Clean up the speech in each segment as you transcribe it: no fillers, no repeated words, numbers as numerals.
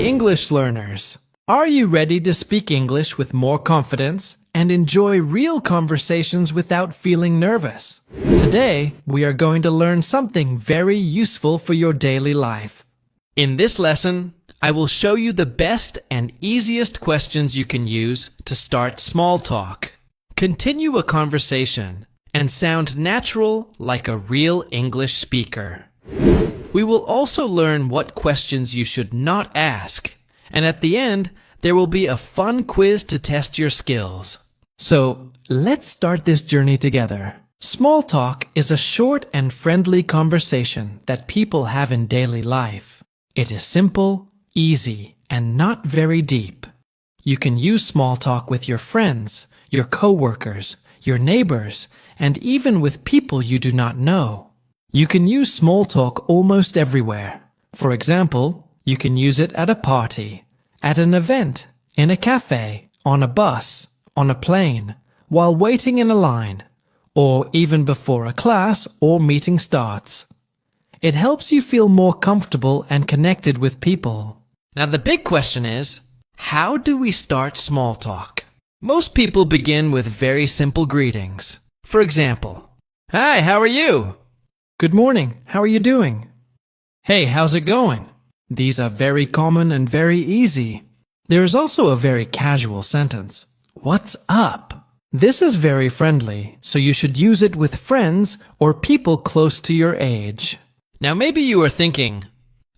English learners! Are you ready to speak English with more confidence and enjoy real conversations without feeling nervous? Today, we are going to learn something very useful for your daily life. In this lesson, I will show you the best and easiest questions you can use to start small talk, continue a conversation, and sound natural like a real English speaker. We will also learn what questions you should not ask, and at the end, there will be a fun quiz to test your skills. So, let's start this journey together. Small talk is a short and friendly conversation that people have in daily life. It is simple, easy, and not very deep. You can use small talk with your friends, your coworkers, your neighbors, and even with people you do not know. You can use small talk almost everywhere. For example, you can use it at a party, at an event, in a cafe, on a bus, on a plane, while waiting in a line, or even before a class or meeting starts. It helps you feel more comfortable and connected with people. Now the big question is, how do we start small talk? Most people begin with very simple greetings. For example, "Hi, how are you?" "Good morning, how are you doing?" "Hey, how's it going?" These are very common and very easy. There is also a very casual sentence, "What's up?" This is very friendly, so you should use it with friends or people close to your age. Now maybe you are thinking,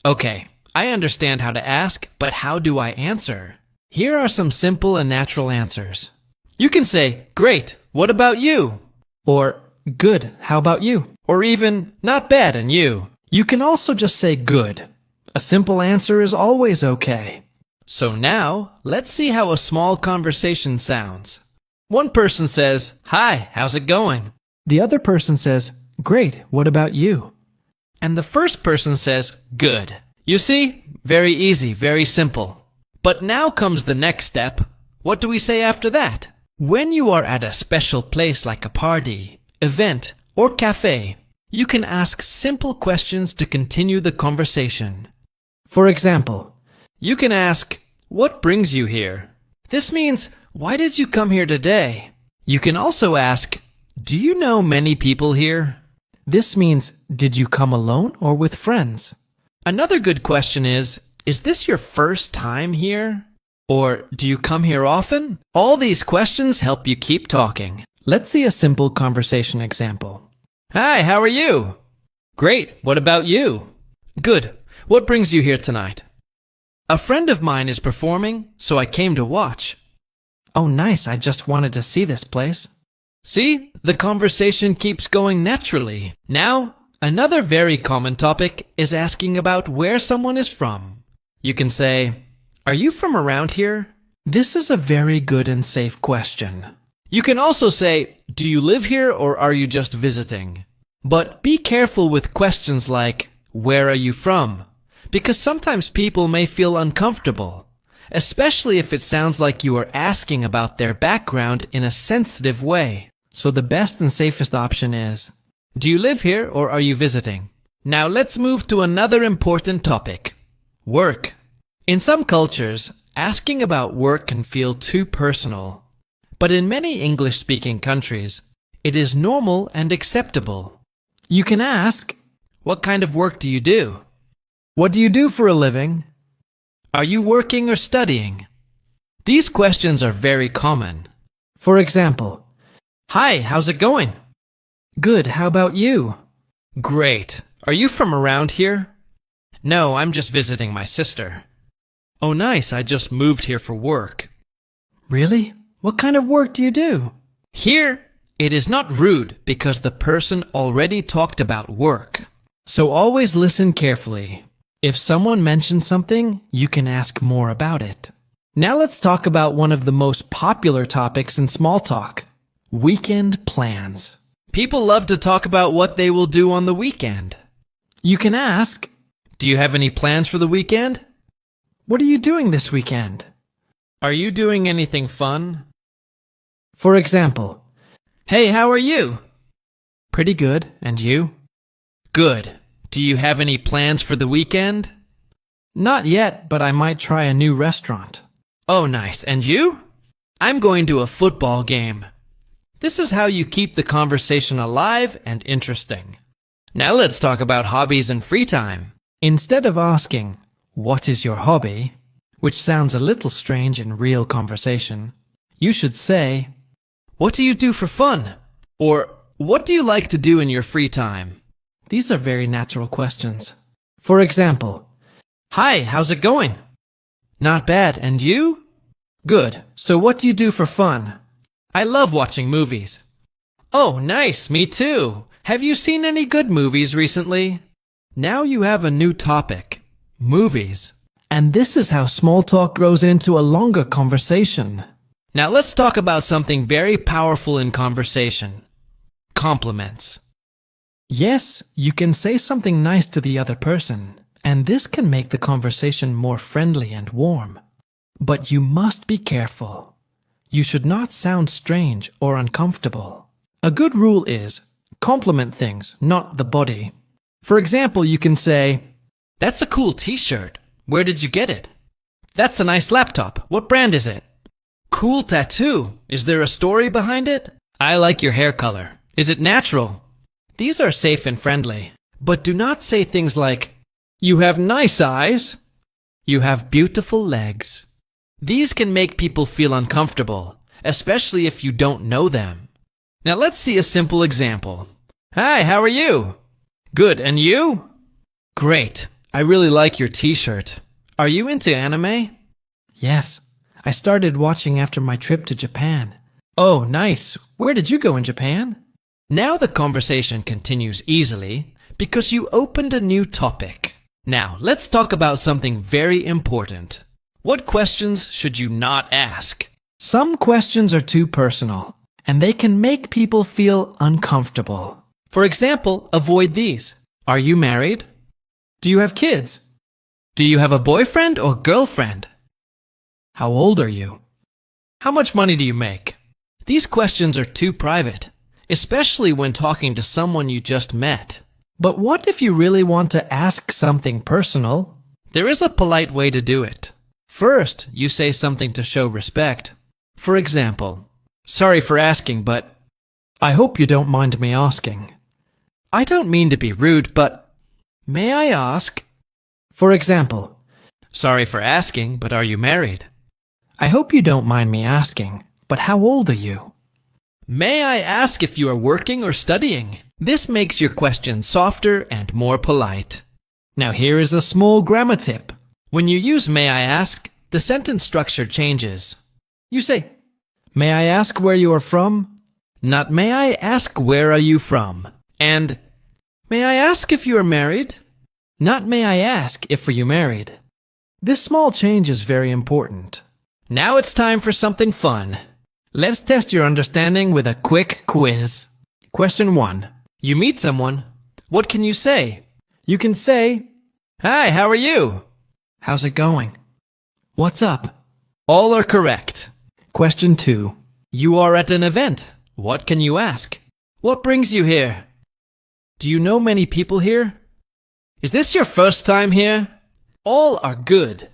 okay, I understand how to ask, but how do I answer? Here are some simple and natural answers. You can say, "Great, what about you?" Or, "Good, how about you?" Or even, "Not bad, and you?" You can also just say good. A simple answer is always okay. So now, let's see how a small conversation sounds. One person says, "Hi, how's it going?" The other person says, "Great, what about you?" And the first person says, "Good." You see? Very easy, very simple. But now comes the next step. What do we say after that? When you are at a special place like a party, event, or cafe, you can ask simple questions to continue the conversation. For example, you can ask, "What brings you here?" This means, "Why did you come here today?" You can also ask, "Do you know many people here?" This means, "Did you come alone or with friends?" Another good question is this your first time here? Or, "Do you come here often?" All these questions help you keep talking. Let's see a simple conversation example. "Hi, how are you?" "Great, what about you?" "Good, what brings you here tonight?" "A friend of mine is performing, so I came to watch." "Oh, nice, I just wanted to see this place." See, the conversation keeps going naturally. Now, another very common topic is asking about where someone is from. You can say, "Are you from around here?" This is a very good and safe question. You can also say, "Do you live here or are you just visiting?" But be careful with questions like, "Where are you from?" Because sometimes people may feel uncomfortable, especially if it sounds like you are asking about their background in a sensitive way. So the best and safest option is, "Do you live here or are you visiting?" Now let's move to another important topic, work. In some cultures, asking about work can feel too personal. But in many English-speaking countries, it is normal and acceptable. You can ask, "What kind of work do you do?" "What do you do for a living?" "Are you working or studying?" These questions are very common. For example, "Hi, how's it going?" "Good, how about you?" "Great. Are you from around here?" "No, I'm just visiting my sister." "Oh, nice, I just moved here for work." "Really? What kind of work do you do?" Here, it is not rude because the person already talked about work. So always listen carefully. If someone mentions something, you can ask more about it. Now let's talk about one of the most popular topics in small talk. Weekend plans. People love to talk about what they will do on the weekend. You can ask, "Do you have any plans for the weekend?" "What are you doing this weekend?" "Are you doing anything fun?" For example, "Hey, how are you?" "Pretty good, and you?" "Good. Do you have any plans for the weekend?" Not yet, but I might try a new restaurant. Oh, nice. And you? I'm going to a football game. This is how you keep the conversation alive and interesting. Now let's talk about hobbies and free time. Instead of asking, "What is your hobby?" which sounds a little strange in real conversation, you should say, What do you do for fun? Or, what do you like to do in your free time? These are very natural questions. For example, Hi, how's it going? Not bad, and you? good, so what do you do for fun? I love watching movies. Oh, nice, me too. Have you seen any good movies recently? Now you have a new topic, movies. And this is how small talk grows into a longer conversation. Now let's talk about something very powerful in conversation. Compliments. Yes, you can say something nice to the other person, and this can make the conversation more friendly and warm. But you must be careful. You should not sound strange or uncomfortable. A good rule is compliment things, not the body. For example, you can say, That's a cool t-shirt. Where did you get it? That's a nice laptop. What brand is it? Cool tattoo. Is there a story behind it? I like your hair color. Is it natural? These are safe and friendly. But do not say things like, You have nice eyes. You have beautiful legs. These can make people feel uncomfortable, especially if you don't know them. Now let's see a simple example. Hi, how are you? Good, and you? Great. I really like your t-shirt. Are you into anime? Yes, I started watching after my trip to Japan. Oh, nice. Where did you go in Japan? Now the conversation continues easily because you opened a new topic. Now let's talk about something very important. What questions should you not ask? Some questions are too personal, and they can make people feel uncomfortable. For example, avoid these. Are you married? Do you have kids? Do you have a boyfriend or girlfriend? How old are you? How much money do you make? These questions are too private, especially when talking to someone you just met. But what if you really want to ask something personal? There is a polite way to do it. First, you say something to show respect. For example, Sorry for asking, but I hope you don't mind me asking. I don't mean to be rude, but may I ask? For example, Sorry for asking, but are you married? I hope you don't mind me asking, but how old are you? May I ask if you are working or studying? This makes your question softer and more polite. Now here is a small grammar tip. When you use may I ask, the sentence structure changes. You say, May I ask where you are from? Not may I ask where are you from? And may I ask if you are married? Not may I ask if you married. This small change is very important. Now it's time for something fun. Let's test your understanding with a quick quiz. Question 1. You meet someone. What can you say? You can say, Hi, how are you? How's it going? What's up? All are correct. Question 2. You are at an event. What can you ask? What brings you here? Do you know many people here? Is this your first time here? All are good.